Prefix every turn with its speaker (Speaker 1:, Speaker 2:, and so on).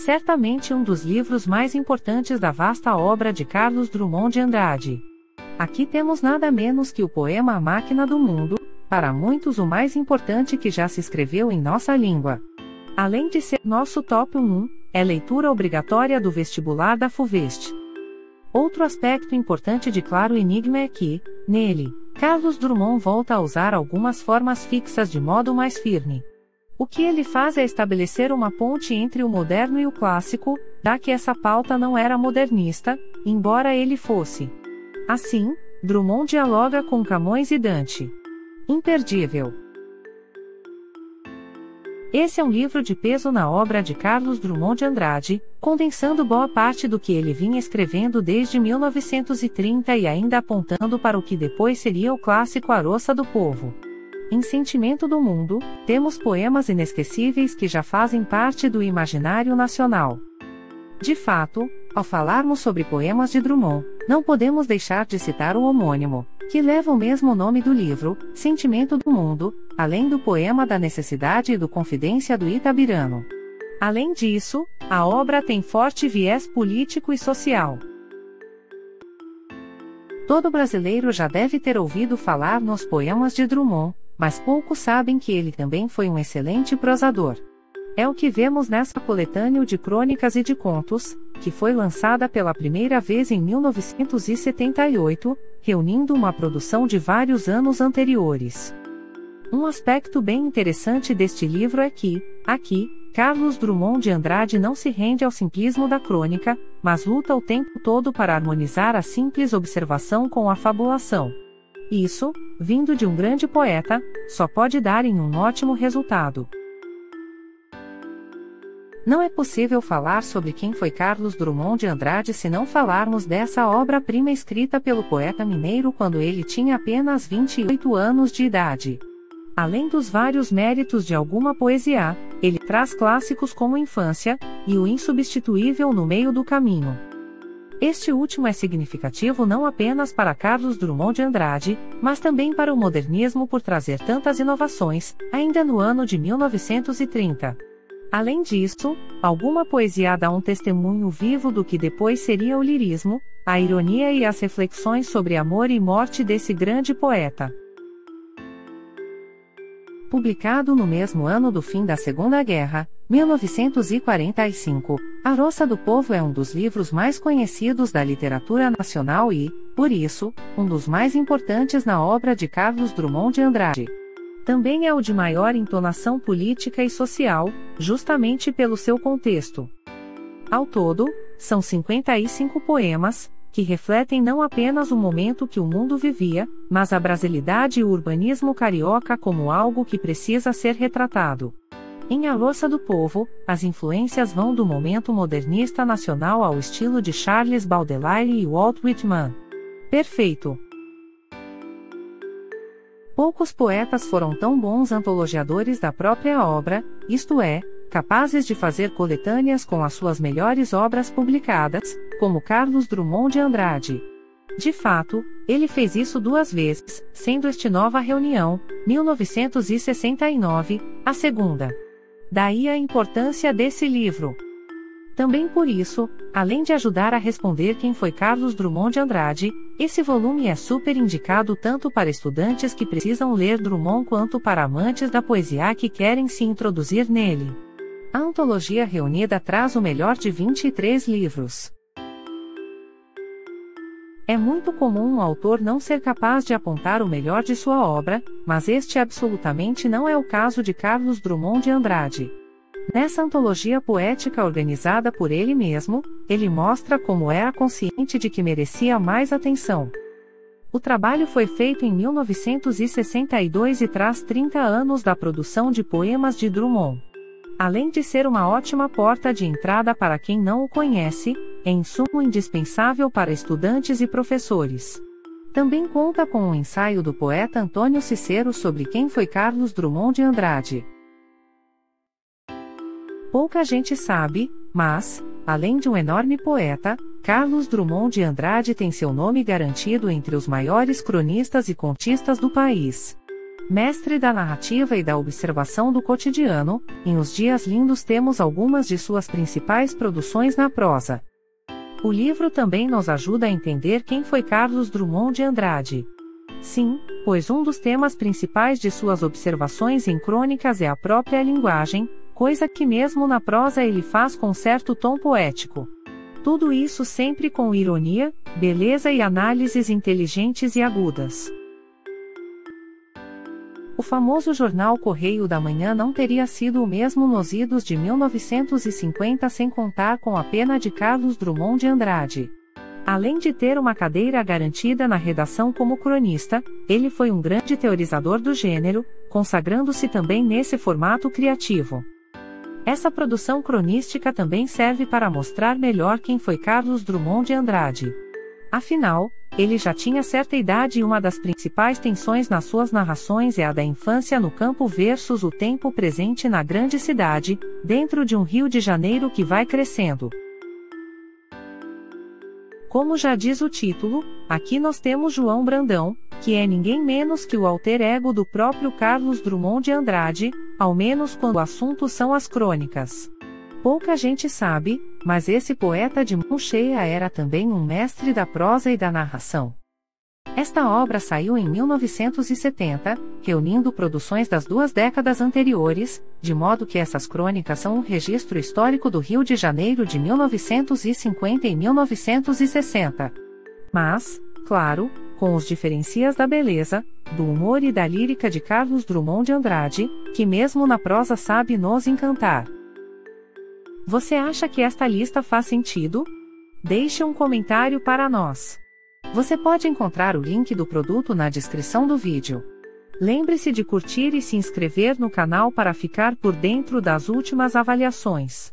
Speaker 1: certamente um dos livros mais importantes da vasta obra de Carlos Drummond de Andrade. Aqui temos nada menos que o poema A Máquina do Mundo, para muitos o mais importante que já se escreveu em nossa língua. Além de ser nosso top 1, é leitura obrigatória do vestibular da FUVEST. Outro aspecto importante de Claro Enigma é que, nele, Carlos Drummond volta a usar algumas formas fixas de modo mais firme. O que ele faz é estabelecer uma ponte entre o moderno e o clássico, já que essa pauta não era modernista, embora ele fosse. Assim, Drummond dialoga com Camões e Dante. Imperdível. Esse é um livro de peso na obra de Carlos Drummond de Andrade, condensando boa parte do que ele vinha escrevendo desde 1930 e ainda apontando para o que depois seria o clássico A Roça do Povo. Em Sentimento do Mundo, temos poemas inesquecíveis que já fazem parte do imaginário nacional. De fato, ao falarmos sobre poemas de Drummond, não podemos deixar de citar o homônimo, que leva o mesmo nome do livro, Sentimento do Mundo, além do poema da Necessidade e do Confidência do Itabirano. Além disso, a obra tem forte viés político e social. Todo brasileiro já deve ter ouvido falar nos poemas de Drummond, mas poucos sabem que ele também foi um excelente prosador. É o que vemos nessa coletânea de crônicas e de contos, que foi lançada pela primeira vez em 1978, reunindo uma produção de vários anos anteriores. Um aspecto bem interessante deste livro é que, aqui, Carlos Drummond de Andrade não se rende ao simplismo da crônica, mas luta o tempo todo para harmonizar a simples observação com a fabulação. Isso, vindo de um grande poeta, só pode dar em um ótimo resultado. Não é possível falar sobre quem foi Carlos Drummond de Andrade se não falarmos dessa obra-prima escrita pelo poeta mineiro quando ele tinha apenas 28 anos de idade. Além dos vários méritos de alguma poesia, ele traz clássicos como Infância e O Insubstituível no Meio do Caminho. Este último é significativo não apenas para Carlos Drummond de Andrade, mas também para o modernismo por trazer tantas inovações, ainda no ano de 1930. Além disso, alguma poesia dá um testemunho vivo do que depois seria o lirismo, a ironia e as reflexões sobre amor e morte desse grande poeta. Publicado no mesmo ano do fim da Segunda Guerra, 1945, A Roça do Povo é um dos livros mais conhecidos da literatura nacional e, por isso, um dos mais importantes na obra de Carlos Drummond de Andrade. Também é o de maior entonação política e social, justamente pelo seu contexto. Ao todo, são 55 poemas, que refletem não apenas o momento que o mundo vivia, mas a brasilidade e o urbanismo carioca como algo que precisa ser retratado. Em A Roça do Povo, as influências vão do momento modernista nacional ao estilo de Charles Baudelaire e Walt Whitman. Perfeito! Poucos poetas foram tão bons antologiadores da própria obra, isto é, capazes de fazer coletâneas com as suas melhores obras publicadas, como Carlos Drummond de Andrade. De fato, ele fez isso 2 vezes, sendo este Nova Reunião, 1969, a segunda. Daí a importância desse livro. Também por isso, além de ajudar a responder quem foi Carlos Drummond de Andrade, esse volume é super indicado tanto para estudantes que precisam ler Drummond quanto para amantes da poesia que querem se introduzir nele. A antologia reunida traz o melhor de 23 livros. É muito comum um autor não ser capaz de apontar o melhor de sua obra, mas este absolutamente não é o caso de Carlos Drummond de Andrade. Nessa antologia poética organizada por ele mesmo, ele mostra como era consciente de que merecia mais atenção. O trabalho foi feito em 1962 e traz 30 anos da produção de poemas de Drummond. Além de ser uma ótima porta de entrada para quem não o conhece, é insumo indispensável para estudantes e professores. Também conta com um ensaio do poeta Antônio Cicero sobre quem foi Carlos Drummond de Andrade. Pouca gente sabe, mas, além de um enorme poeta, Carlos Drummond de Andrade tem seu nome garantido entre os maiores cronistas e contistas do país. Mestre da narrativa e da observação do cotidiano, em Os Dias Lindos temos algumas de suas principais produções na prosa. O livro também nos ajuda a entender quem foi Carlos Drummond de Andrade. Sim, pois um dos temas principais de suas observações em crônicas é a própria linguagem, coisa que mesmo na prosa ele faz com certo tom poético. Tudo isso sempre com ironia, beleza e análises inteligentes e agudas. O famoso jornal Correio da Manhã não teria sido o mesmo nos idos de 1950 sem contar com a pena de Carlos Drummond de Andrade. Além de ter uma cadeira garantida na redação como cronista, ele foi um grande teorizador do gênero, consagrando-se também nesse formato criativo. Essa produção cronística também serve para mostrar melhor quem foi Carlos Drummond de Andrade. Afinal, ele já tinha certa idade e uma das principais tensões nas suas narrações é a da infância no campo versus o tempo presente na grande cidade, dentro de um Rio de Janeiro que vai crescendo. Como já diz o título, aqui nós temos João Brandão, que é ninguém menos que o alter ego do próprio Carlos Drummond de Andrade, ao menos quando o assunto são as crônicas. Pouca gente sabe, mas esse poeta de mão cheia era também um mestre da prosa e da narração. Esta obra saiu em 1970, reunindo produções das 2 décadas anteriores, de modo que essas crônicas são um registro histórico do Rio de Janeiro de 1950 e 1960. Mas, claro, com os diferenciais da beleza, do humor e da lírica de Carlos Drummond de Andrade, que mesmo na prosa sabe nos encantar. Você acha que esta lista faz sentido? Deixe um comentário para nós. Você pode encontrar o link do produto na descrição do vídeo. Lembre-se de curtir e se inscrever no canal para ficar por dentro das últimas avaliações.